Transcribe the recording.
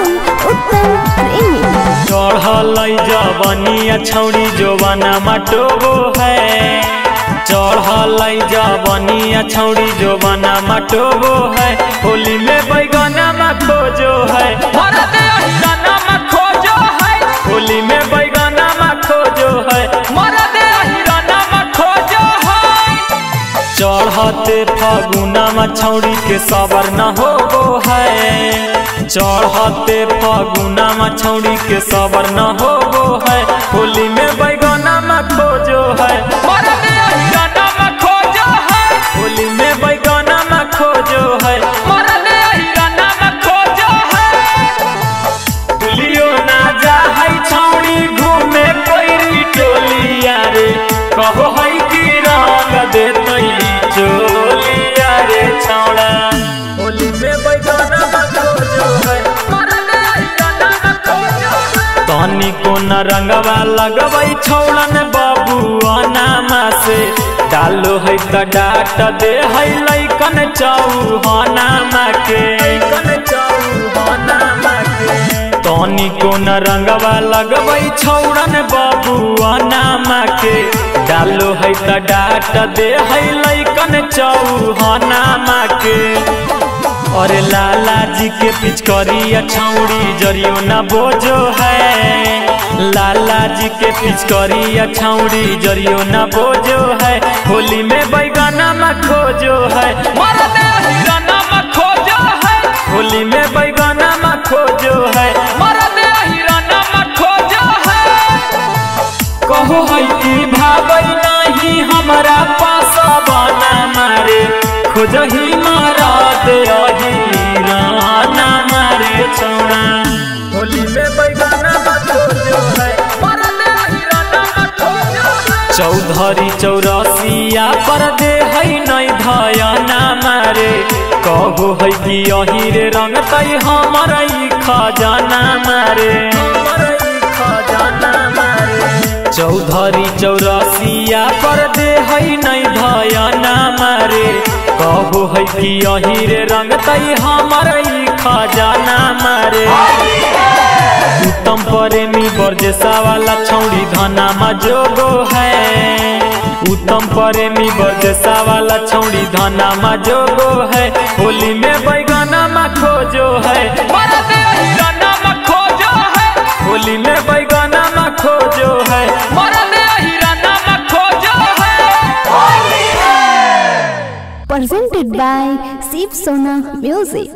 by उत्तम प्रेमी। चढ़ल जवनिया छौड़ी जोबाना मटोबो है, चढ़ल जवनिया छौड़ी जोबाना मटोबो है। होली में बैगना में खोजो है, होली में बैगना में खोजो है। चढ़ते फागुना में छौड़ी के सबर न होबो है, चढ़ते फागुना में छौड़ी के सबर न होबो है। होली में बैगना में खोजो है, होली में बैगना में खोजो है। तुलियो ना जा है छौड़ी घूमे कोई टोलिया रे, कहो है कि रंग देते चोलिया रे छौड़ा। होली में बैगना में खोजो है, तनी को न रंगवा लगबै छौड़न बबुआ नामा से। डालो है त डाट दे है लैकन चौहाना के, तनी को न रंगवा लगबै छौड़न बबुआ नामा के। डालो है त डाट दे है लैकन चौहाना के। अरे लाला जी के पिचकरिया छौड़ी जरियो न बोझो है, लाला जी के पिचकरिया छौड़ी जरियो न बोझो है। होली में बैगना में खोजो है, होली में बैगना में खोजो है। कहो है कि भावै नहीं हमारा पास बना मारे, खोजही मारा दे राना मारे छौड़ा। होली में बैगना में खोजो है, चौधरी चौरसिया पर दे है नहीं धयना मारे। कहो है कि यही रे रंग तई हमारा खजाना मारे, चौधरी चौरसिया पर दे है नहीं धयना मारे। कहो है कि यही रे रंग तई हमारा खजाना मारे। उत्तम प्रेमी बरजेसा वाला छौड़ी धना में जोगो है, उत्तम प्रेमी बरजेसा वाला छौड़ी धना में जोगो है। होली में बैगना में खोजो है, होली में बैगना में खोजो है। Presented by Shiv Sona Music।